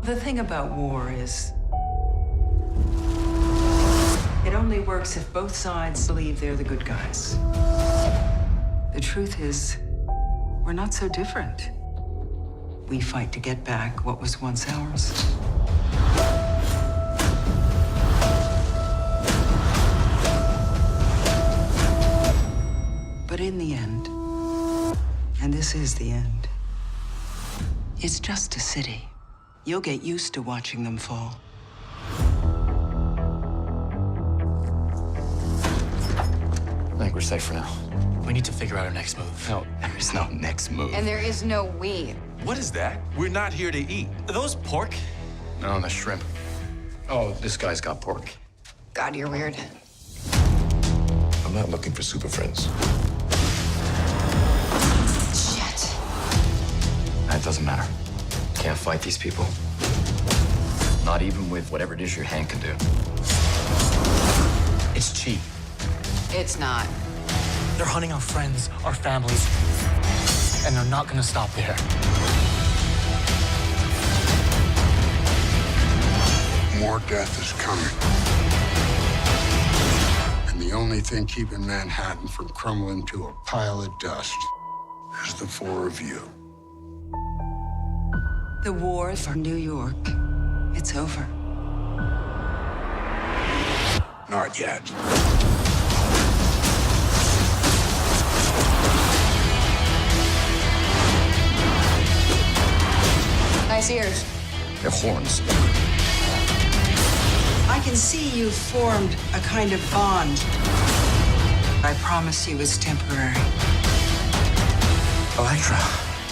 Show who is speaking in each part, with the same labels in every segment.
Speaker 1: The thing about war is it only works if both sides believe they're the good guys. The truth is, we're not so different. We fight to get back what was once ours. But in the end, and this is the end, it's just a city. You'll get used to watching them fall.
Speaker 2: I think we're safe for now.
Speaker 3: We need to figure out our next move.
Speaker 2: No, there is no next move.
Speaker 4: And there is no we.
Speaker 5: What is that? We're not here to eat.
Speaker 3: Are those pork?
Speaker 2: No, the shrimp. Oh, this guy's got pork.
Speaker 4: God, you're weird.
Speaker 5: I'm not looking for super friends.
Speaker 4: Shit.
Speaker 2: That doesn't matter. Can't fight these people. Not even with whatever it is your hand can do.
Speaker 3: It's cheap.
Speaker 4: It's not.
Speaker 3: They're hunting our friends, our families, and they're not gonna stop there.
Speaker 6: More death is coming. And the only thing keeping Manhattan from crumbling to a pile of dust is the four of you.
Speaker 1: The war for New York, it's over.
Speaker 6: Not yet.
Speaker 4: Nice ears.
Speaker 2: They're horns.
Speaker 1: I can see you've formed a kind of bond. I promise you it's temporary.
Speaker 2: Electra.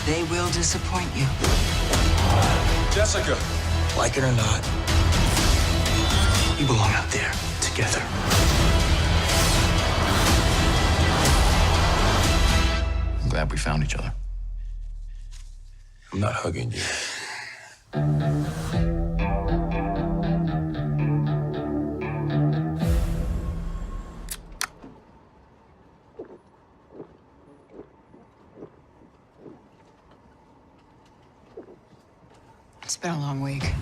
Speaker 1: They will disappoint you.
Speaker 5: Jessica.
Speaker 3: Like it or not, we belong out there together.
Speaker 2: I'm glad we found each other.
Speaker 5: I'm not hugging you.
Speaker 4: It's been a long week.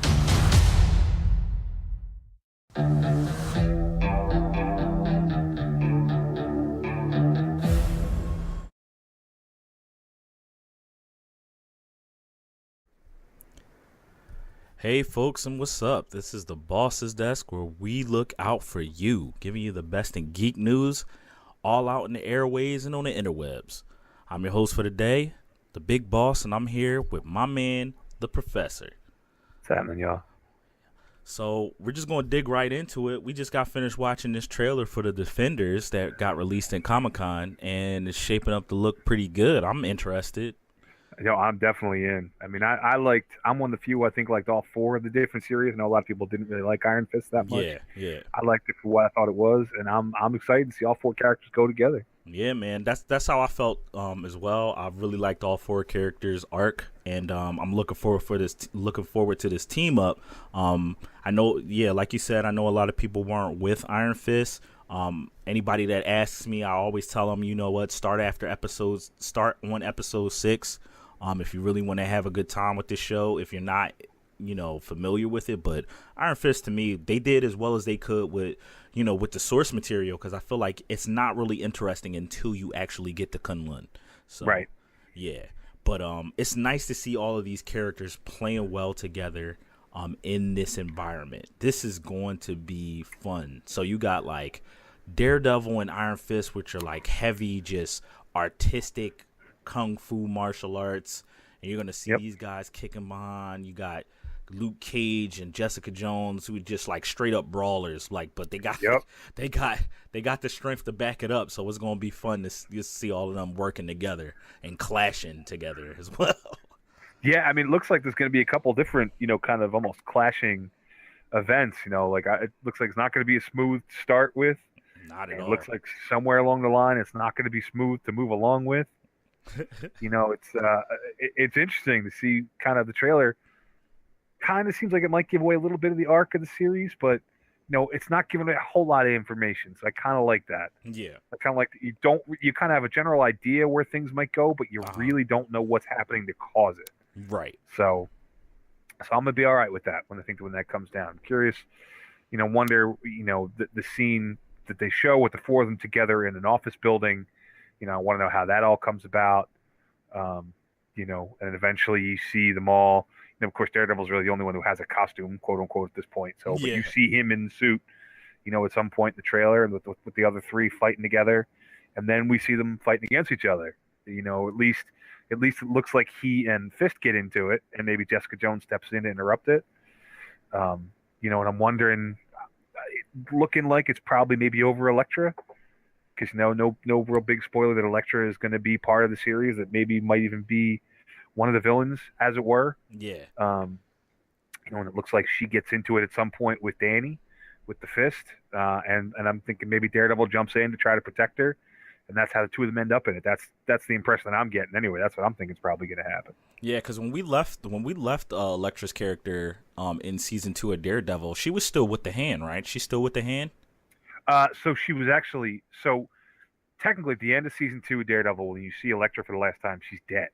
Speaker 7: Hey folks, and what's up? This is the Boss's Desk, where we look out for you, giving you the best in geek news, all out in the airways and on the interwebs. I'm your host for the day, the Big Boss, and I'm here with my man, the Professor.
Speaker 8: What's happening, y'all?
Speaker 7: So we're just going to dig right into it. We just got finished watching this trailer for the Defenders that got released in Comic-Con, and it's shaping up to look pretty good. I'm interested.
Speaker 8: Yo, I'm definitely in. I mean, I'm one of the few I think liked all four of the different series. I know a lot of people didn't really like Iron Fist that much.
Speaker 7: Yeah.
Speaker 8: I liked it for what I thought it was, and I'm excited to see all four characters go together.
Speaker 7: Yeah, man, that's how I felt as well. I really liked all four characters' arc, and I'm looking forward to this team up. I know, yeah, like you said, I know a lot of people weren't with Iron Fist. Anybody that asks me, I always tell them, you know what, start on episode 6. If you really want to have a good time with this show, if you're not, familiar with it. But Iron Fist, to me, they did as well as they could with the source material, because I feel like it's not really interesting until you actually get to Kunlun. So,
Speaker 8: right.
Speaker 7: Yeah. But it's nice to see all of these characters playing well together in this environment. This is going to be fun. So you got like Daredevil and Iron Fist, which are like heavy, just artistic kung fu martial arts, and you're gonna see these guys kicking behind. You got Luke Cage and Jessica Jones, who are just like straight up brawlers, but they got they got the strength to back it up. So it's gonna be fun to just see all of them working together and clashing together as well.
Speaker 8: Yeah, I mean, it looks like there's going to be a couple different, kind of almost clashing events. It looks like it's not going to be a smooth to start with.
Speaker 7: Not at all.
Speaker 8: It looks like somewhere along the line, it's not going to be smooth to move along with. It's interesting to see kind of the trailer. Kind of seems like it might give away a little bit of the arc of the series, but it's not giving away a whole lot of information. So I kind of like that.
Speaker 7: Yeah,
Speaker 8: I kind of like that you kind of have a general idea where things might go, but you really don't know what's happening to cause it.
Speaker 7: Right.
Speaker 8: So So I'm gonna be all right with that when that comes down. I'm curious, wonder, the scene that they show with the four of them together in an office building. I want to know how that all comes about. And eventually you see them all. Of course, Daredevil's really the only one who has a costume, quote unquote, at this point. So, but you see him in the suit, at some point in the trailer, and with the other three fighting together, and then we see them fighting against each other. At least it looks like he and Fist get into it, and maybe Jessica Jones steps in to interrupt it. And I'm wondering, looking like it's probably maybe over Elektra, because no real big spoiler that Elektra is going to be part of the series, that maybe might even be one of the villains, as it were.
Speaker 7: Yeah.
Speaker 8: And it looks like she gets into it at some point with Danny, with the Fist, and I'm thinking maybe Daredevil jumps in to try to protect her, and that's how the two of them end up in it. That's the impression that I'm getting anyway. That's what I'm thinking is probably going to happen.
Speaker 7: Yeah, because when we left Elektra's character in season 2 of Daredevil, she was still with the Hand, right? She's still with the Hand.
Speaker 8: So she was actually technically at the end of season 2 of Daredevil, when you see Elektra for the last time, she's dead.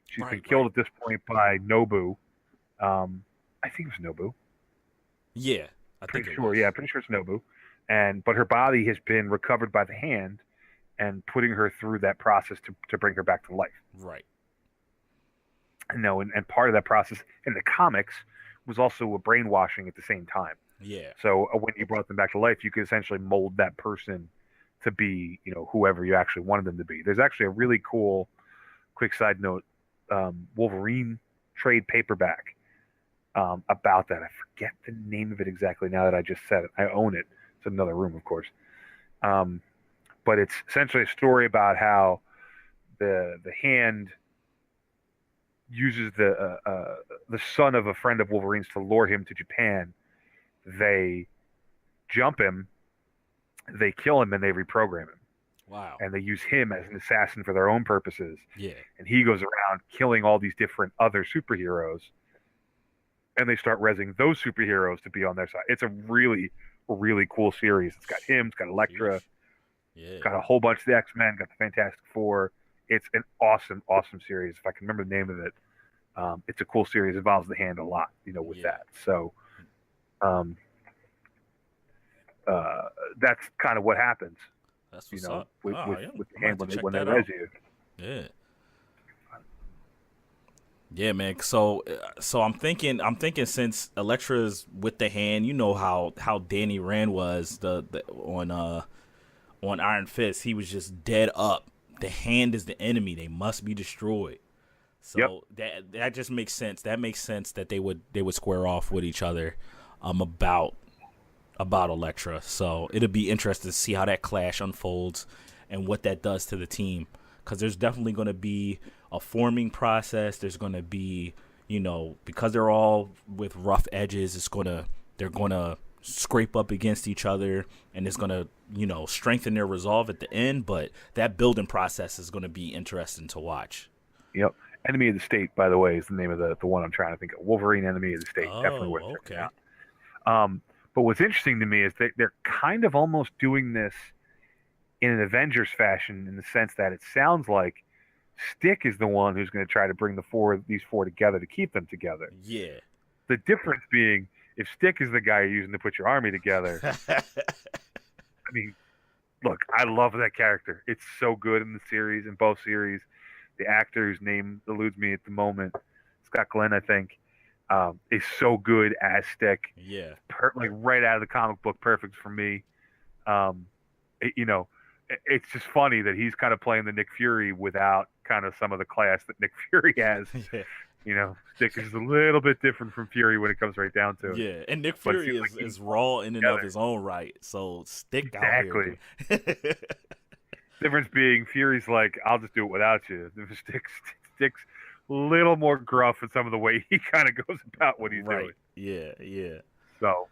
Speaker 8: She's been killed at this point by Nobu. I think it was Nobu.
Speaker 7: Yeah,
Speaker 8: pretty sure it's Nobu. But her body has been recovered by the Hand, and putting her through that process to bring her back to life.
Speaker 7: Right.
Speaker 8: And part of that process in the comics was also a brainwashing at the same time.
Speaker 7: Yeah.
Speaker 8: So when you brought them back to life, you could essentially mold that person to be, whoever you actually wanted them to be. There's actually a really cool, quick side note, Wolverine trade paperback about that. I forget the name of it exactly now that I just said it. I own it. It's in another room, of course. But it's essentially a story about how the Hand uses the son of a friend of Wolverine's to lure him to Japan. They jump him, they kill him, and they reprogram him.
Speaker 7: Wow.
Speaker 8: And they use him as an assassin for their own purposes.
Speaker 7: Yeah.
Speaker 8: And he goes around killing all these different other superheroes, and they start rezzing those superheroes to be on their side. It's a really, really cool series. It's got him, it's got Elektra, it's got a whole bunch of the X-Men, got the Fantastic Four. It's an awesome, awesome series. If I can remember the name of it, it's a cool series. It involves the Hand a lot, with that. So that's kind of what happens.
Speaker 7: That's what's up.
Speaker 8: With the Hand when they
Speaker 7: res
Speaker 8: you.
Speaker 7: Yeah. Yeah, man. So I'm thinking since Elektra's with the Hand, how Danny Rand was on Iron Fist, he was just dead up. The Hand is the enemy. They must be destroyed. So that just makes sense. That makes sense that they would square off with each other about Elektra. So it'll be interesting to see how that clash unfolds and what that does to the team, because there's definitely going to be a forming process. There's going to be, because they're all with rough edges, they're going to scrape up against each other, and it's going to, strengthen their resolve at the end. But that building process is going to be interesting to watch.
Speaker 8: Yep. Enemy of the State, by the way, is the name of the one I'm trying to think of. Wolverine Enemy of the State. Definitely worth checking out. But what's interesting to me is they're kind of almost doing this in an Avengers fashion, in the sense that it sounds like Stick is the one who's going to try to bring these four together to keep them together.
Speaker 7: Yeah.
Speaker 8: The difference being, if Stick is the guy you're using to put your army together, I mean, look, I love that character. It's so good in the series, in both series. The actor whose name eludes me at the moment, Scott Glenn, I think, is so good as Stick.
Speaker 7: Yeah.
Speaker 8: Right out of the comic book, perfect for me. It's just funny that he's kind of playing the Nick Fury without kind of some of the class that Nick Fury has.
Speaker 7: Yeah.
Speaker 8: Stick is a little bit different from Fury when it comes right down to it.
Speaker 7: Yeah, and Nick Fury is raw in and of his own right. So Stick out here. Exactly.
Speaker 8: Difference being, Fury's like, I'll just do it without you. Stick's a little more gruff in some of the way he kind of goes about what he's doing.
Speaker 7: Yeah.
Speaker 8: So,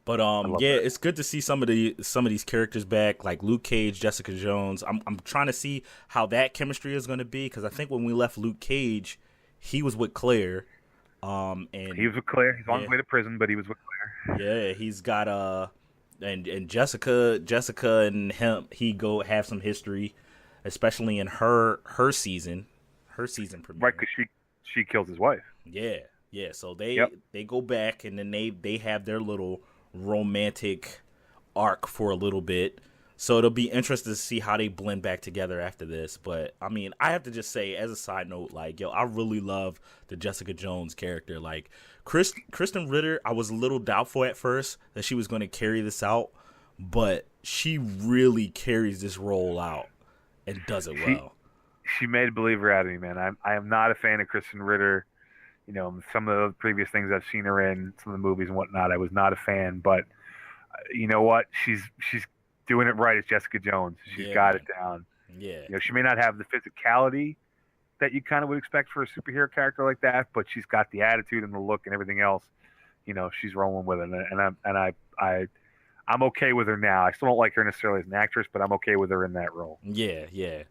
Speaker 7: but it's good to see some of these characters back, like Luke Cage, Jessica Jones. I'm trying to see how that chemistry is going to be, because I think when we left Luke Cage, he was with Claire. And
Speaker 8: he was with Claire. He's on his way to prison, but he was with Claire.
Speaker 7: Yeah, he's got and Jessica and him, he have some history, especially in her season premiere.
Speaker 8: Right, because she kills his wife.
Speaker 7: Yeah, Yeah, so
Speaker 8: Yep.
Speaker 7: they go back, and then they have their little romantic arc for a little bit. So it'll be interesting to see how they blend back together after this. But I mean, I have to just say, as a side note, like, yo, I really love the Jessica Jones character. Like, Kristen Ritter, I was a little doubtful at first that she was going to carry this out, but she really carries this role out and does it well.
Speaker 8: She made a believer out of me, man. I am not a fan of Kristen Ritter. You know, some of the previous things I've seen her in, some of the movies and whatnot, I was not a fan. But you know what? She's doing it right as Jessica Jones. She's got it down.
Speaker 7: Yeah.
Speaker 8: You know, she may not have the physicality that you kind of would expect for a superhero character like that, but she's got the attitude and the look and everything else. You know, she's rolling with it, I'm okay with her now. I still don't like her necessarily as an actress, but I'm okay with her in that role.
Speaker 7: Yeah, yeah.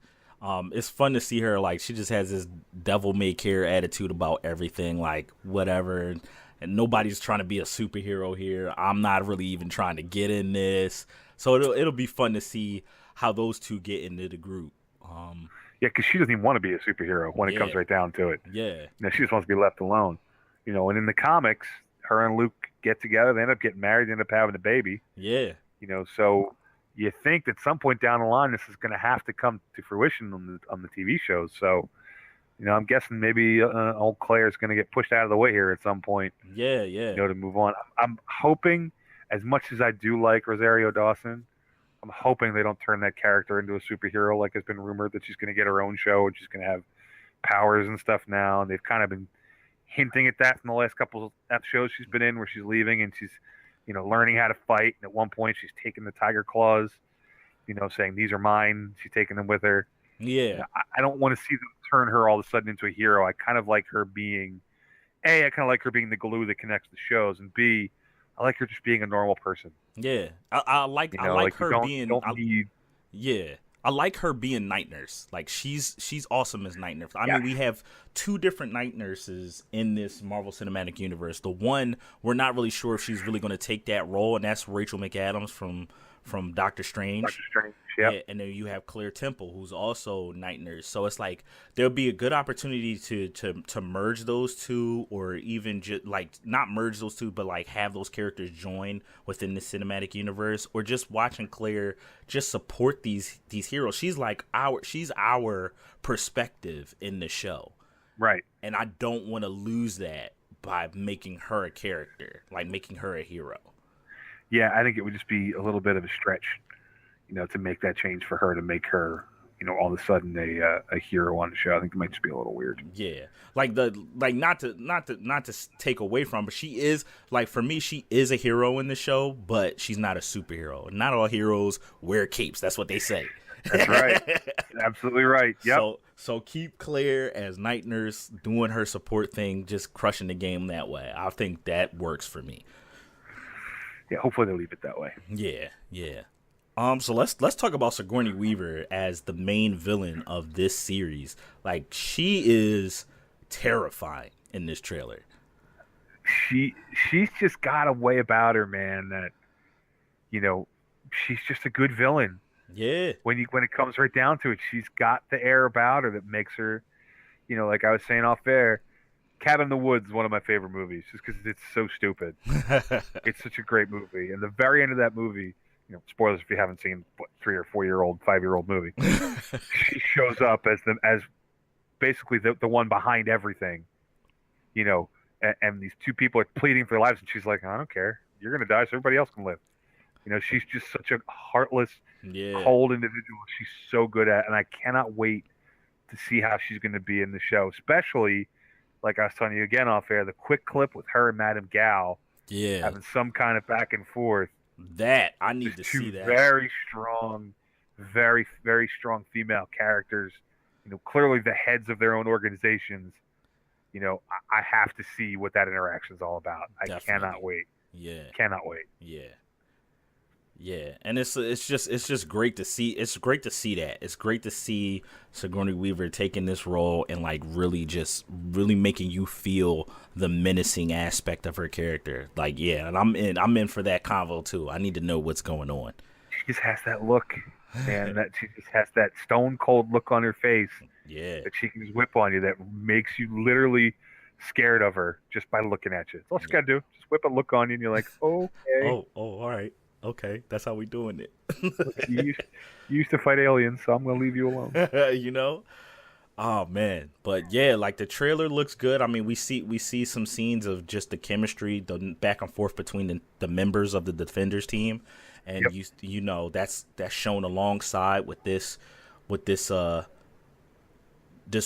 Speaker 7: It's fun to see her, like, she just has this devil may care attitude about everything, like, whatever, and nobody's trying to be a superhero here. I'm not really even trying to get in this. So it'll be fun to see how those two get into the group.
Speaker 8: Yeah, because she doesn't even want to be a superhero when it comes right down to it.
Speaker 7: Yeah.
Speaker 8: You know, she just wants to be left alone. You know, and in the comics, her and Luke get together. They end up getting married. They end up having a baby.
Speaker 7: Yeah.
Speaker 8: You know, so you think at some point down the line this is going to have to come to fruition on the TV shows. So, you know, I'm guessing maybe old Claire is going to get pushed out of the way here at some point.
Speaker 7: Yeah, yeah.
Speaker 8: You know, to move on. I'm hoping, as much as I do like Rosario Dawson, I'm hoping they don't turn that character into a superhero like has been rumored that she's going to get her own show and she's going to have powers and stuff now. And they've kind of been hinting at that from the last couple of shows she's been in where she's leaving and she's, you know, learning how to fight. And at one point she's taking the tiger claws, you know, saying, these are mine. She's taking them with her.
Speaker 7: Yeah.
Speaker 8: You know, I don't want to see them turn her all of a sudden into a hero. I kind of like her being, A, I kind of like her being the glue that connects the shows. And B, I like her just being a normal person.
Speaker 7: Yeah. I like her being yeah. I like her being night nurse. Like, she's awesome as night nurse. I mean, we have two different night nurses in this Marvel Cinematic Universe. The one, we're not really sure if she's really going to take that role, and that's Rachel McAdams from Doctor Strange.
Speaker 8: Doctor Strange, yeah.
Speaker 7: And then you have Claire Temple, who's also night nurse. So it's like there'll be a good opportunity to merge those two, or even just like not merge those two, but like have those characters join within the cinematic universe, or just watching Claire just support these heroes. She's our perspective in the show,
Speaker 8: right?
Speaker 7: And I don't want to lose that by making her a character, like making her a hero.
Speaker 8: Yeah, I think it would just be a little bit of a stretch, you know, to make that change for her, to make her, you know, all of a sudden a hero on the show. I think it might just be a little weird.
Speaker 7: Yeah, not to take away from, but she is, like, for me, she is a hero in the show, but she's not a superhero. Not all heroes wear capes. That's what they say.
Speaker 8: That's right. Absolutely right. Yep.
Speaker 7: So keep Claire as night nurse, doing her support thing, just crushing the game that way. I think that works for me.
Speaker 8: Yeah, hopefully they'll leave it that way.
Speaker 7: Yeah, yeah. So let's talk about Sigourney Weaver as the main villain of this series. Like, she is terrifying in this trailer.
Speaker 8: She's just got a way about her, man, that, you know, she's just a good villain.
Speaker 7: Yeah.
Speaker 8: When it comes right down to it, she's got the air about her that makes her, you know, like I was saying off air, Cabin in the Woods is one of my favorite movies, just because it's so stupid. It's such a great movie, and the very end of that movie, you know, spoilers if you haven't seen 3 or 4 year old, 5-year-old movie, she shows up as basically the one behind everything, you know, and these two people are pleading for their lives, and she's like, I don't care, you're gonna die, so everybody else can live. You know, she's just such a heartless, cold individual. She's so good at, and I cannot wait to see how she's going to be in the show, especially. Like I was telling you again off air, the quick clip with her and Madame Gao having some kind of back and forth.
Speaker 7: That I need to see that.
Speaker 8: Very strong, very, very strong female characters. You know, clearly the heads of their own organizations. You know, I have to see what that interaction is all about. I cannot wait.
Speaker 7: Yeah.
Speaker 8: Cannot wait.
Speaker 7: Yeah. Yeah, and it's just great to see. It's great to see that. It's great to see Sigourney Weaver taking this role and like really making you feel the menacing aspect of her character. Like, yeah, and I'm in for that convo too. I need to know what's going on.
Speaker 8: She just has that look, man. That she just has that stone cold look on her face.
Speaker 7: Yeah,
Speaker 8: that she can just whip on you. That makes you literally scared of her just by looking at you. That's all she got to do. Just whip a look on you, and you're like, okay.
Speaker 7: Oh, all right. Okay, that's how we doing it.
Speaker 8: You used to fight aliens, so I'm going to leave you alone.
Speaker 7: You know? Oh man, but yeah, like the trailer looks good. I mean, we see some scenes of just the chemistry, the back and forth between the members of the Defenders team, and you know that's shown alongside with this this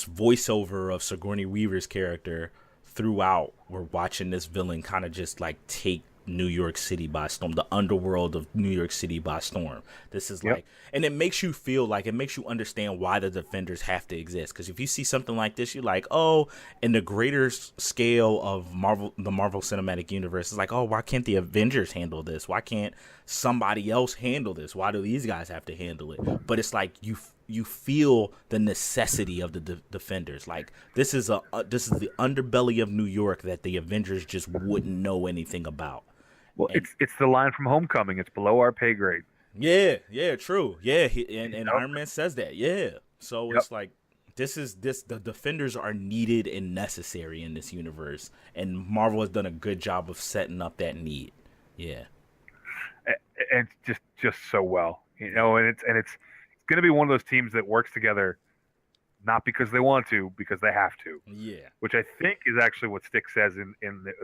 Speaker 7: voiceover of Sigourney Weaver's character throughout. We're watching this villain kind of just like take New York City by storm, the underworld of New York City by storm. This is like, and it makes you feel like, it makes you understand why the Defenders have to exist. Because if you see something like this, you're like, oh, in the greater scale of the Marvel Cinematic Universe, it's like, oh, why can't the Avengers handle this? Why can't somebody else handle this? Why do these guys have to handle it? But it's like you feel the necessity of the Defenders. Like this is the underbelly of New York that the Avengers just wouldn't know anything about.
Speaker 8: Well, it's the line from Homecoming. It's below our pay grade.
Speaker 7: Yeah, true. Yeah, and Iron Man says that. Yeah, so it's like the Defenders are needed and necessary in this universe, and Marvel has done a good job of setting up that need. Yeah,
Speaker 8: and it's just so well, you know, and it's going to be one of those teams that works together, not because they want to, because they have to.
Speaker 7: Yeah,
Speaker 8: which I think is actually what Stick says in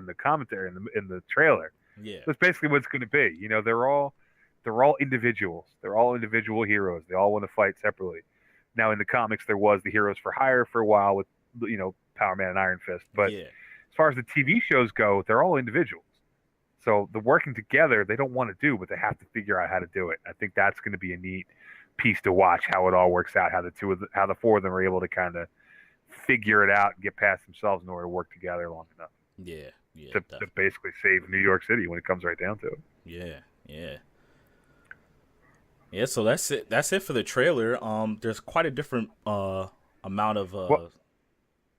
Speaker 8: the commentary in the trailer.
Speaker 7: Yeah,
Speaker 8: that's basically what it's going to be. You know, they're all individuals. They're all individual heroes. They all want to fight separately. Now in the comics, there was the Heroes for Hire for a while with, you know, Power Man and Iron Fist. But as far as the TV shows go, they're all individuals. So the working together, they don't want to do, but they have to figure out how to do it. I think that's going to be a neat piece to watch, how it all works out, how the four of them are able to kind of figure it out and get past themselves in order to work together long enough.
Speaker 7: Yeah.
Speaker 8: To basically save New York City when it comes right down to it.
Speaker 7: Yeah. So that's it. That's it for the trailer. There's quite a different amount of.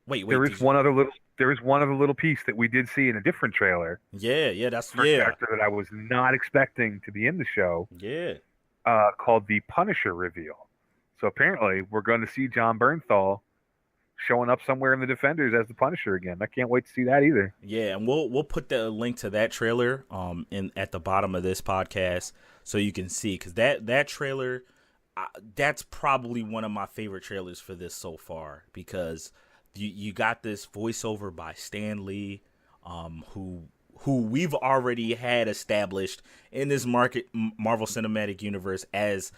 Speaker 7: Wait.
Speaker 8: There is one other little piece that we did see in a different trailer.
Speaker 7: Yeah. That's
Speaker 8: for a character that I was not expecting to be in the show.
Speaker 7: Yeah.
Speaker 8: Called the Punisher reveal. So apparently we're going to see John Bernthal showing up somewhere in the Defenders as the Punisher again. I can't wait to see that either.
Speaker 7: Yeah, and we'll put the link to that trailer at the bottom of this podcast so you can see, because that trailer, that's probably one of my favorite trailers for this so far, because you got this voiceover by Stan Lee, who we've already had established in this Marvel Cinematic Universe as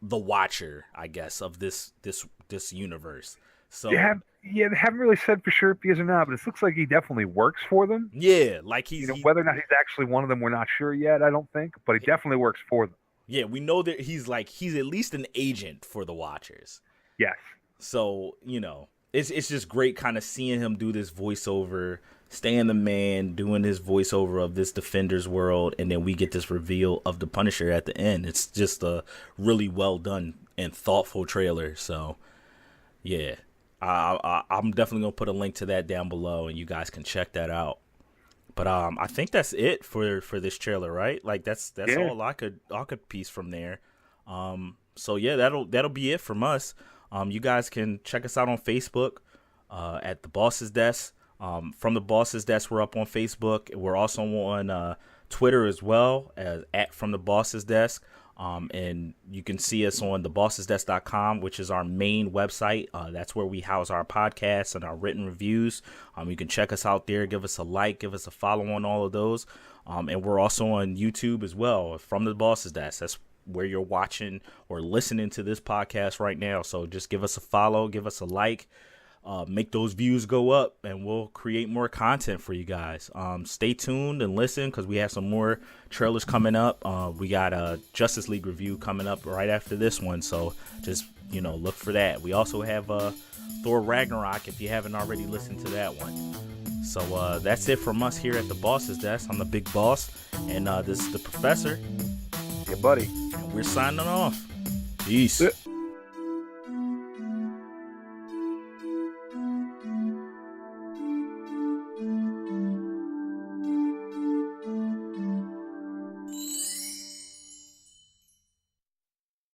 Speaker 7: the Watcher, I guess, of this universe. So
Speaker 8: they haven't really said for sure if he is or not, but it looks like he definitely works for them.
Speaker 7: Yeah, like
Speaker 8: whether or not he's actually one of them, we're not sure yet. I don't think, but he definitely works for them.
Speaker 7: Yeah, we know that he's at least an agent for the Watchers.
Speaker 8: Yes.
Speaker 7: So it's just great kind of seeing him do this voiceover, Stan the Man doing his voiceover of this Defenders world, and then we get this reveal of the Punisher at the end. It's just a really well done and thoughtful trailer. So yeah. I'm definitely gonna put a link to that down below, and you guys can check that out. But I think that's it for this trailer, right? Like that's all I could piece from there. So yeah, that'll be it from us. You guys can check us out on Facebook at The Boss's Desk. From The Boss's Desk, we're up on Facebook. We're also on Twitter as well as at From The Boss's Desk. And you can see us on thebossesdesk.com, which is our main website. That's where we house our podcasts and our written reviews. You can check us out there. Give us a like, give us a follow on all of those. And we're also on YouTube as well, From the Boss's Desk. That's where you're watching or listening to this podcast right now. So just give us a follow, give us a like. Make those views go up, and we'll create more content for you guys. Stay tuned and listen, because we have some more trailers coming up. We got a Justice League review coming up right after this one, so just look for that. We also have Thor Ragnarok, if you haven't already listened to that one. So that's it from us here at The Boss's Desk. I'm the Big Boss, and this is the Professor.
Speaker 8: Yeah, buddy.
Speaker 7: And we're signing off. Peace.